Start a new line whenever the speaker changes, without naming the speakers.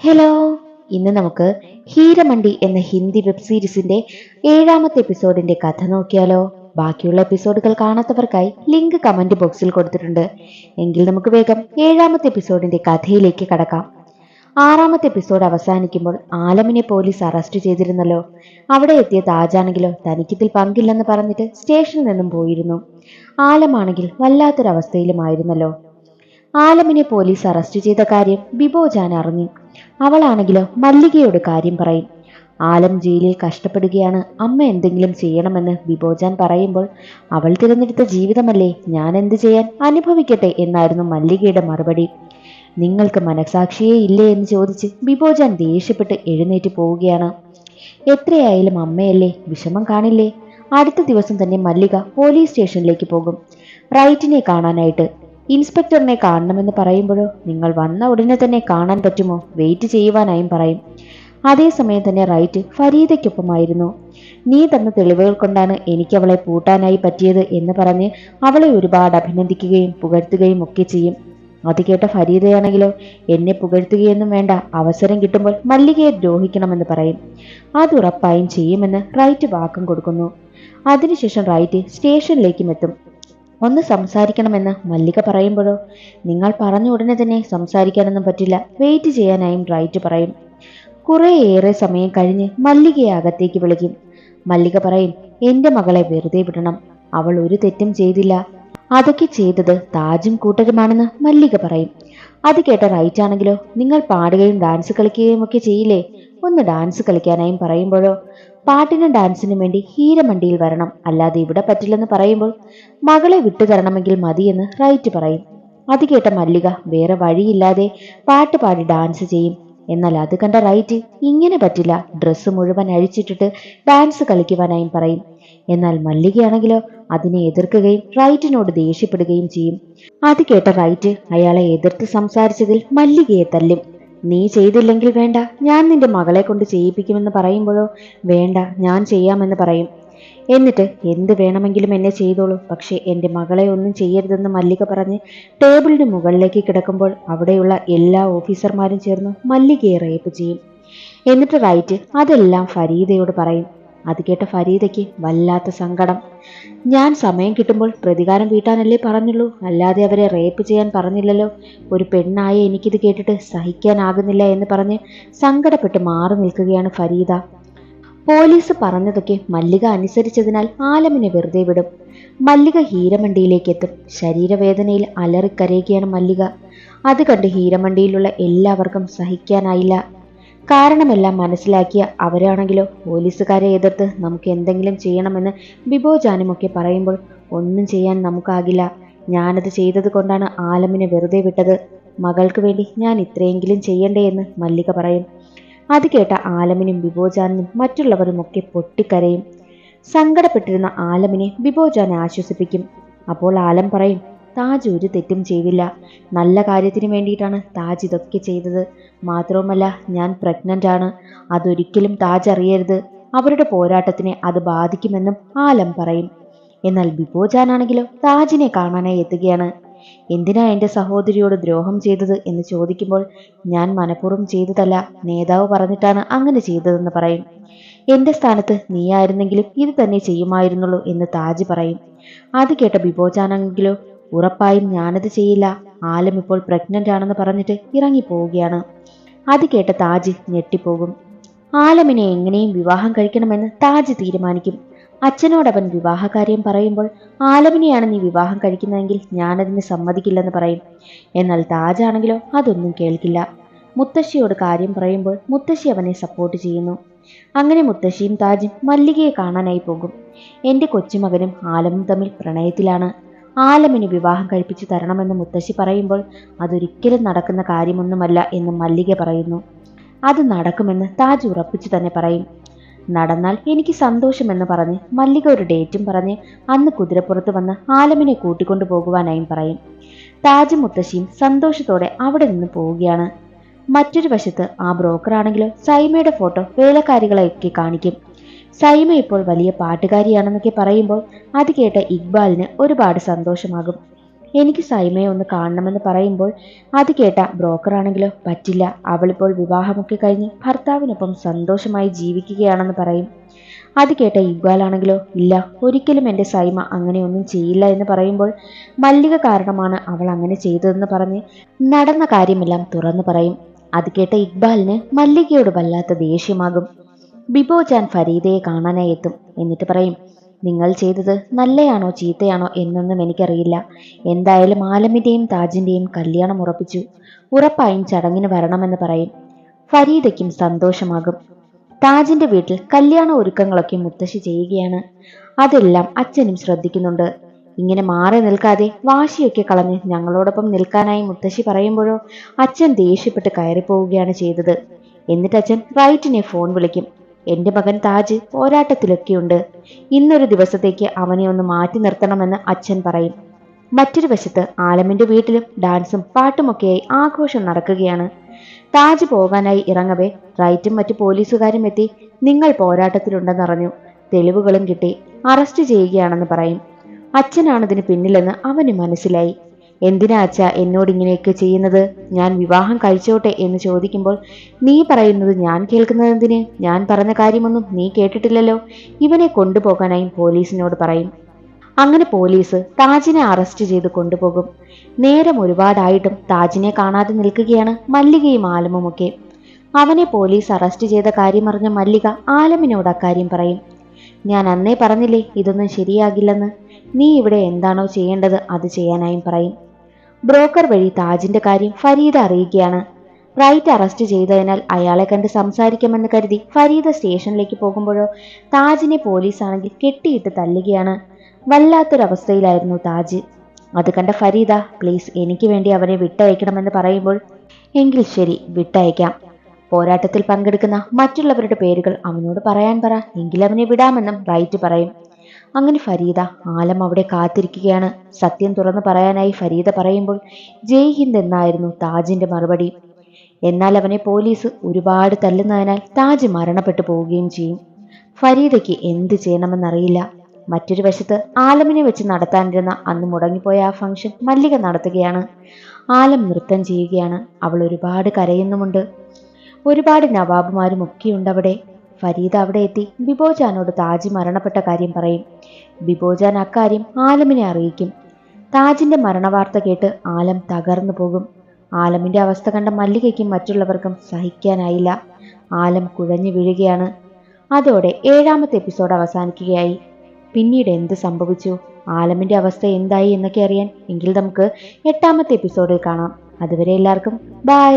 Hello, ഇന്ന് നമുക്ക് ഹീരമണ്ടി എന്ന ഹിന്ദി വെബ് സീരീസിന്റെ 7ാമത്തെ എപ്പിസോഡിന്റെ കഥ നോക്കിയാലോ. ബാക്കിയുള്ള എപ്പിസോഡുകൾ കാണാത്തവർക്കായി ലിങ്ക് കമന്റ് ബോക്സിൽ കൊടുത്തിട്ടുണ്ട്. എങ്കിൽ നമുക്ക് വേഗം 7ാമത്തെ എപ്പിസോഡിന്റെ കഥയിലേക്ക് കടക്കാം. 6ാമത്തെ എപ്പിസോഡ് അവസാനിക്കുമ്പോൾ ആലമിനെ പോലീസ് അറസ്റ്റ് ചെയ്തിരുന്നല്ലോ. അവിടെ എത്തിയ താജാണെങ്കിലോ തനിക്കിതിൽ പങ്കില്ലെന്ന് പറഞ്ഞിട്ട് സ്റ്റേഷനിൽ നിന്നും പോയിരുന്നു. ആലമാണെങ്കിൽ വല്ലാത്തൊരവസ്ഥയിലുമായിരുന്നല്ലോ. ആലമിനെ പോലീസ് അറസ്റ്റ് ചെയ്ത കാര്യം ബിബോജാൻ അറിഞ്ഞു. അവളാണെങ്കിലോ മല്ലികയോട് കാര്യം പറയും. ആലം ജയിലിൽ കഷ്ടപ്പെടുകയാണ്, അമ്മ എന്തെങ്കിലും ചെയ്യണമെന്ന് ബിബോജാൻ പറയുമ്പോൾ അവൾ തിരഞ്ഞെടുത്ത ജീവിതമല്ലേ, ഞാൻ എന്ത് ചെയ്യാൻ, അനുഭവിക്കട്ടെ എന്നായിരുന്നു മല്ലികയുടെ മറുപടി. നിങ്ങൾക്ക് മനസാക്ഷിയേ ഇല്ലേ എന്ന് ചോദിച്ച് ബിബോജാൻ ദേഷ്യപ്പെട്ട് എഴുന്നേറ്റ് പോവുകയാണ്. എത്രയായാലും അമ്മയല്ലേ, വിഷമം കാണില്ലേ. അടുത്ത ദിവസം തന്നെ മല്ലിക പോലീസ് സ്റ്റേഷനിലേക്ക് പോകും, റൈറ്റിനെ കാണാനായിട്ട്. ഇൻസ്പെക്ടറിനെ കാണണമെന്ന് പറയുമ്പോഴോ നിങ്ങൾ വന്ന ഉടനെ തന്നെ കാണാൻ പറ്റുമോ, വെയിറ്റ് ചെയ്യുവാനായും പറയും. അതേസമയം തന്നെ റൈറ്റ് ഫരീദയ്ക്കൊപ്പമായിരുന്നു. നീ തന്ന തെളിവുകൾ കൊണ്ടാണ് എനിക്ക് അവളെ പൂട്ടാനായി പറ്റിയത് എന്ന് പറഞ്ഞ് അവളെ ഒരുപാട് അഭിനന്ദിക്കുകയും പുകഴ്ത്തുകയും ഒക്കെ ചെയ്യും. അത് കേട്ട ഫരീദയാണെങ്കിലോ എന്നെ പുകഴ്ത്തുകയൊന്നും വേണ്ട, അവസരം കിട്ടുമ്പോൾ മല്ലികയെ ദ്രോഹിക്കണമെന്ന് പറയും. അത് ഉറപ്പായും ചെയ്യുമെന്ന് റൈറ്റ് വാക്കും കൊടുക്കുന്നു. അതിനുശേഷം റൈറ്റ് സ്റ്റേഷനിലേക്കും എത്തും. ഒന്ന് സംസാരിക്കണമെന്ന് മല്ലിക പറയുമ്പോഴോ നിങ്ങൾ പറഞ്ഞ ഉടനെ തന്നെ സംസാരിക്കാനൊന്നും പറ്റില്ല, വെയിറ്റ് ചെയ്യാനായും റൈറ്റ് പറയും. കുറേയേറെ സമയം കഴിഞ്ഞ് മല്ലികയെ അകത്തേക്ക് വിളിക്കും. മല്ലിക പറയും, എന്റെ മകളെ വെറുതെ വിടണം, അവൾ ഒരു തെറ്റും ചെയ്തില്ല, അതൊക്കെ ചെയ്തത് താജും കൂട്ടരുമാണെന്ന് മല്ലിക പറയും. അത് കേട്ട റൈറ്റ് ആണെങ്കിലോ നിങ്ങൾ പാടുകയും ഡാൻസ് കളിക്കുകയും ഒക്കെ ചെയ്യില്ലേ, ഒന്ന് ഡാൻസ് കളിക്കാനായും പറയുമ്പോഴോ പാട്ടിനും ഡാൻസിനും വേണ്ടി ഹീരമണ്ടിയിൽ വരണം, അല്ലാതെ ഇവിടെ പറ്റില്ലെന്ന് പറയുമ്പോൾ മകളെ വിട്ടുതരണമെങ്കിൽ മതിയെന്ന് റൈറ്റ് പറയും. അത് കേട്ട മല്ലിക വേറെ വഴിയില്ലാതെ പാട്ട് പാടി ഡാൻസ് ചെയ്യും. എന്നാൽ അത് കണ്ട റൈറ്റ് ഇങ്ങനെ പറ്റില്ല, ഡ്രസ്സ് മുഴുവൻ അഴിച്ചിട്ടിട്ട് ഡാൻസ് കളിക്കുവാനായും പറയും. എന്നാൽ മല്ലികയാണെങ്കിലോ അതിനെ എതിർക്കുകയും റൈറ്റിനോട് ദേഷ്യപ്പെടുകയും ചെയ്യും. അത് കേട്ട റൈറ്റ് അയാളെ എതിർത്ത് സംസാരിച്ചതിൽ മല്ലികയെ തല്ലും. നീ ചെയ്തില്ലെങ്കിൽ വേണ്ട, ഞാൻ നിന്റെ മകളെ കൊണ്ട് ചെയ്യിപ്പിക്കുമെന്ന് പറയുമ്പോഴോ വേണ്ട, ഞാൻ ചെയ്യാമെന്ന് പറയും. എന്നിട്ട് എന്ത് വേണമെങ്കിലും എന്നെ ചെയ്തോളൂ, പക്ഷെ എൻ്റെ മകളെ ഒന്നും ചെയ്യരുതെന്ന് മല്ലിക പറഞ്ഞ് ടേബിളിന് മുകളിലേക്ക് കിടക്കുമ്പോൾ അവിടെയുള്ള എല്ലാ ഓഫീസർമാരും ചേർന്ന് മല്ലികയെ റേപ്പ് ചെയ്യും. എന്നിട്ട് റൈറ്റ് അതെല്ലാം ഫരീദയോട് പറയും. അത് കേട്ട ഫരീദയ്ക്ക് വല്ലാത്ത സങ്കടം. ഞാൻ സമയം കിട്ടുമ്പോൾ പ്രതികാരം വീട്ടാനല്ലേ പറഞ്ഞുള്ളൂ, അല്ലാതെ അവരെ റേപ്പ് ചെയ്യാൻ പറഞ്ഞില്ലല്ലോ. ഒരു പെണ്ണായ എനിക്കിത് കേട്ടിട്ട് സഹിക്കാനാകുന്നില്ല എന്ന് പറഞ്ഞ് സങ്കടപ്പെട്ട് മാറി നിൽക്കുകയാണ് ഫരീദ. പോലീസ് പറഞ്ഞതൊക്കെ മല്ലിക അനുസരിച്ചതിനാൽ ആലമിനെ വെറുതെ വിടും. മല്ലിക ഹീരമണ്ടിയിലേക്ക് എത്തും. ശരീരവേദനയിൽ അലറിക്കരയുകയാണ് മല്ലിക. അത് കണ്ട് ഹീരമണ്ടിയിലുള്ള എല്ലാവർക്കും സഹിക്കാനായില്ല. കാരണമെല്ലാം മനസ്സിലാക്കിയ അവരാണെങ്കിലോ പോലീസുകാരെ എതിർത്ത് നമുക്ക് എന്തെങ്കിലും ചെയ്യണമെന്ന് ബിബോജാനുമൊക്കെ പറയുമ്പോൾ ഒന്നും ചെയ്യാൻ നമുക്കാകില്ല, ഞാനത് ചെയ്തത് കൊണ്ടാണ് ആലമിനെ വെറുതെ വിട്ടത്, മകൾക്ക് വേണ്ടി ഞാൻ ഇത്രയെങ്കിലും ചെയ്യണ്ടേ എന്ന് മല്ലിക പറയും. അത് കേട്ട ആലമിനും ബിബോജാനും മറ്റുള്ളവരുമൊക്കെ പൊട്ടിക്കരയും. സങ്കടപ്പെട്ടിരുന്ന ആലമിനെ ബിബോജാൻ ആശ്വസിപ്പിക്കും. അപ്പോൾ ആലം പറയും, താജ് ഒരു തെറ്റും ചെയ്തില്ല, നല്ല കാര്യത്തിന് വേണ്ടിയിട്ടാണ് താജ് ഇതൊക്കെ ചെയ്തത്. മാത്രവുമല്ല ഞാൻ പ്രഗ്നന്റ് ആണ്, അതൊരിക്കലും താജ് അറിയരുത്, അവരുടെ പോരാട്ടത്തിനെ അത് ബാധിക്കുമെന്നും ആലം പറയും. എന്നാൽ ബിബോജാനാണെങ്കിലോ താജിനെ കാണാനായി എത്തുകയാണ്. എന്തിനാ എൻ്റെ സഹോദരിയോട് ദ്രോഹം ചെയ്തത് എന്ന് ചോദിക്കുമ്പോൾ ഞാൻ മനഃപൂർവ്വം ചെയ്തതല്ല, നേതാവ് പറഞ്ഞിട്ടാണ് അങ്ങനെ ചെയ്തതെന്ന് പറയും. എന്റെ സ്ഥാനത്ത് നീയായിരുന്നെങ്കിലും ഇത് തന്നെ ചെയ്യുമായിരുന്നുള്ളൂ എന്ന് താജ് പറയും. അത് കേട്ട ബിബോജാനാണെങ്കിലോ ഉറപ്പായും ഞാനത് ചെയ്യില്ല, ആലം ഇപ്പോൾ പ്രഗ്നന്റ് ആണെന്ന് പറഞ്ഞിട്ട് ഇറങ്ങിപ്പോവുകയാണ്. അത് കേട്ട താജ് ഞെട്ടിപ്പോകും. ആലമിനെ എങ്ങനെയും വിവാഹം കഴിക്കണമെന്ന് താജ് തീരുമാനിക്കും. അച്ഛനോടവൻ വിവാഹകാര്യം പറയുമ്പോൾ ആലമിനെയാണ് നീ വിവാഹം കഴിക്കുന്നതെങ്കിൽ ഞാനതിന് സമ്മതിക്കില്ലെന്ന് പറയും. എന്നാൽ താജ് ആണെങ്കിലോ അതൊന്നും കേൾക്കില്ല. മുത്തശ്ശിയോട് കാര്യം പറയുമ്പോൾ മുത്തശ്ശി അവനെ സപ്പോർട്ട് ചെയ്യുന്നു. അങ്ങനെ മുത്തശ്ശിയും താജും മല്ലികയെ കാണാനായി പോകും. എൻ്റെ കൊച്ചുമകനും ആലമും തമ്മിൽ പ്രണയത്തിലാണ്, ആലമിന് വിവാഹം കഴിപ്പിച്ചു തരണമെന്ന് മുത്തശ്ശി പറയുമ്പോൾ അതൊരിക്കലും നടക്കുന്ന കാര്യമൊന്നുമല്ല എന്ന് മല്ലിക പറയുന്നു. അത് നടക്കുമെന്ന് താജ് ഉറപ്പിച്ചു തന്നെ പറയും. നടന്നാൽ എനിക്ക് സന്തോഷമെന്ന് പറഞ്ഞ് മല്ലിക ഒരു ഡേറ്റും പറഞ്ഞ് അന്ന് കുതിരപ്പുറത്ത് വന്ന് ആലമിനെ കൂട്ടിക്കൊണ്ടു പോകുവാനായും പറയും. താജും മുത്തശ്ശിയും സന്തോഷത്തോടെ അവിടെ നിന്ന് പോവുകയാണ്. മറ്റൊരു വശത്ത് ആ ബ്രോക്കർ ആണെങ്കിലോ സൈമയുടെ ഫോട്ടോ വേലക്കാരികളെയൊക്കെ കാണിക്കും. സൈമ ഇപ്പോൾ വലിയ പാട്ടുകാരിയാണെന്നൊക്കെ പറയുമ്പോൾ അത് കേട്ട ഇക്ബാലിന് ഒരുപാട് സന്തോഷമാകും. എനിക്ക് സൈമയെ ഒന്ന് കാണണമെന്ന് പറയുമ്പോൾ അത് കേട്ട ബ്രോക്കറാണെങ്കിലോ പറ്റില്ല, അവളിപ്പോൾ വിവാഹമൊക്കെ കഴിഞ്ഞ് ഭർത്താവിനൊപ്പം സന്തോഷമായി ജീവിക്കുകയാണെന്ന് പറയും. അത് കേട്ട ഇക്ബാലാണെങ്കിലോ ഇല്ല, ഒരിക്കലും എൻ്റെ സൈമ അങ്ങനെയൊന്നും ചെയ്യില്ല എന്ന് പറയുമ്പോൾ മല്ലിക കാരണമാണ് അവൾ അങ്ങനെ ചെയ്തതെന്ന് പറഞ്ഞ് നടന്ന കാര്യമെല്ലാം തുറന്നു പറയും. അത് കേട്ട ഇക്ബാലിന് മല്ലികയോട് വല്ലാത്ത ദേഷ്യമാകും. ബിബോജാൻ ഫരീദയെ കാണാനായി എത്തും. എന്നിട്ട് പറയും, നിങ്ങൾ ചെയ്തത് നല്ലയാണോ ചീത്തയാണോ എന്നൊന്നും എനിക്കറിയില്ല. എന്തായാലും ആലമിന്റെയും താജിന്റെയും കല്യാണം ഉറപ്പിച്ചു. ഉറപ്പായും ചടങ്ങിന് വരണമെന്ന് പറയും. ഫരീദയ്ക്കും സന്തോഷമാകും. താജിന്റെ വീട്ടിൽ കല്യാണ ഒരുക്കങ്ങളൊക്കെ മുത്തശ്ശി ചെയ്യുകയാണ്. അതെല്ലാം അച്ഛനും ശ്രദ്ധിക്കുന്നുണ്ട്. ഇങ്ങനെ മാറി നിൽക്കാതെ വാശിയൊക്കെ കളഞ്ഞ് ഞങ്ങളോടൊപ്പം നിൽക്കാനായി മുത്തശ്ശി പറയുമ്പോഴോ അച്ഛൻ ദേഷ്യപ്പെട്ട് കയറിപ്പോവുകയാണ് ചെയ്തത്. എന്നിട്ട് അച്ഛൻ റൈറ്റിനെ ഫോൺ വിളിക്കും. എന്റെ മകൻ താജ് പോരാട്ടത്തിലൊക്കെയുണ്ട്, ഇന്നൊരു ദിവസത്തേക്ക് അവനെ ഒന്ന് മാറ്റി നിർത്തണമെന്ന് അച്ഛൻ പറയും. മറ്റൊരു വശത്ത് ആലമിന്റെ വീട്ടിലും ഡാൻസും പാട്ടുമൊക്കെയായി ആഘോഷം നടക്കുകയാണ്. താജ് പോകാനായി ഇറങ്ങവേ റൈറ്റും മറ്റു പോലീസുകാരും എത്തി നിങ്ങൾ പോരാട്ടത്തിലുണ്ടെന്നറിഞ്ഞു, തെളിവുകളും കിട്ടി, അറസ്റ്റ് ചെയ്യുകയാണെന്ന് പറയും. അച്ഛനാണിതിന് പിന്നിലെന്ന് അവന് മനസ്സിലായി. എന്തിനാ അച്ഛ എന്നോട് ഇങ്ങനെയൊക്കെ ചെയ്യുന്നത്? ഞാൻ വിവാഹം കഴിച്ചോട്ടെ എന്ന് ചോദിക്കുമ്പോൾ നീ പറയുന്നത് ഞാൻ കേൾക്കുന്നതെന്തിന്? ഞാൻ പറഞ്ഞ കാര്യമൊന്നും നീ കേട്ടിട്ടില്ലല്ലോ. ഇവനെ കൊണ്ടുപോകാനായും പോലീസിനോട് പറയും. അങ്ങനെ പോലീസ് താജിനെ അറസ്റ്റ് ചെയ്ത് കൊണ്ടുപോകും. നേരം ഒരുപാടായിട്ടും താജിനെ കാണാതെ നിൽക്കുകയാണ് മല്ലികയും ആലമുമൊക്കെ. അവനെ പോലീസ് അറസ്റ്റ് ചെയ്ത കാര്യം അറിഞ്ഞ മല്ലിക ആലമിനോട് അക്കാര്യം പറയും. ഞാൻ അന്നേ പറഞ്ഞില്ലേ ഇതൊന്നും ശരിയാകില്ലെന്ന്. നീ ഇവിടെ എന്താണോ ചെയ്യേണ്ടത് അത് ചെയ്യാനായും പറയും. ബ്രോക്കർ വഴി താജിന്റെ കാര്യം ഫരീദ അറിയിക്കുകയാണ്. റൈറ്റ് അറസ്റ്റ് ചെയ്തതിനാൽ അയാളെ കണ്ട് സംസാരിക്കാമെന്ന് കരുതി ഫരീദ സ്റ്റേഷനിലേക്ക് പോകുമ്പോഴോ താജിനെ പോലീസാണെങ്കിൽ കെട്ടിയിട്ട് തല്ലുകയാണ്. വല്ലാത്തൊരവസ്ഥയിലായിരുന്നു താജ്. അത് കണ്ട ഫരീദ പ്ലീസ് എനിക്ക് വേണ്ടി അവനെ വിട്ടയക്കണമെന്ന് പറയുമ്പോൾ എങ്കിൽ ശരി വിട്ടയക്കാം, പോരാട്ടത്തിൽ പങ്കെടുക്കുന്ന മറ്റുള്ളവരുടെ പേരുകൾ അവനോട് പറയാൻ പറ, എങ്കിലവനെ വിടാമെന്നും റൈറ്റ് പറയും. അങ്ങനെ ഫരീദ ആലം അവിടെ കാത്തിരിക്കുകയാണ്. സത്യം തുറന്നു പറയാനായി ഫരീദ പറയുമ്പോൾ ജയ് ഹിന്ദ് എന്നായിരുന്നു താജിന്റെ മറുപടി. എന്നാൽ അവനെ പോലീസ് ഒരുപാട് തല്ലുന്നതിനാൽ താജ് മരണപ്പെട്ടു പോവുകയും ചെയ്യും. ഫരീദയ്ക്ക് എന്ത് ചെയ്യണമെന്നറിയില്ല. മറ്റൊരു വശത്ത് ആലമിനെ വെച്ച് നടത്താനിരുന്ന അന്ന് മുടങ്ങിപ്പോയ ആ ഫംഗ്ഷൻ മല്ലിക നടത്തുകയാണ്. ആലം നൃത്തം ചെയ്യുകയാണ്. അവൾ ഒരുപാട് കരയുന്നുമുണ്ട്. ഒരുപാട് നവാബുമാരും ഒക്കെയുണ്ട് അവിടെ. ഫരീദ അവിടെ എത്തി ബിബോജാനോട് താജ് മരണപ്പെട്ട കാര്യം പറയും. ബിബോജാൻ അക്കാര്യം ആലമിനെ അറിയിക്കും. താജിന്റെ മരണവാർത്ത കേട്ട് ആലം തകർന്നു പോകും. ആലമിന്റെ അവസ്ഥ കണ്ട മല്ലികയ്ക്കും മറ്റുള്ളവർക്കും സഹിക്കാനായില്ല. ആലം കുഴഞ്ഞു വീഴുകയാണ്. അതോടെ 7ാമത്തെ എപ്പിസോഡ് അവസാനിക്കുകയായി. പിന്നീട് എന്ത് സംഭവിച്ചു, ആലമിന്റെ അവസ്ഥ എന്തായി എന്നൊക്കെ അറിയാൻ എങ്കിൽ നമുക്ക് 8ാമത്തെ എപ്പിസോഡിൽ കാണാം. അതുവരെ എല്ലാവർക്കും ബൈ.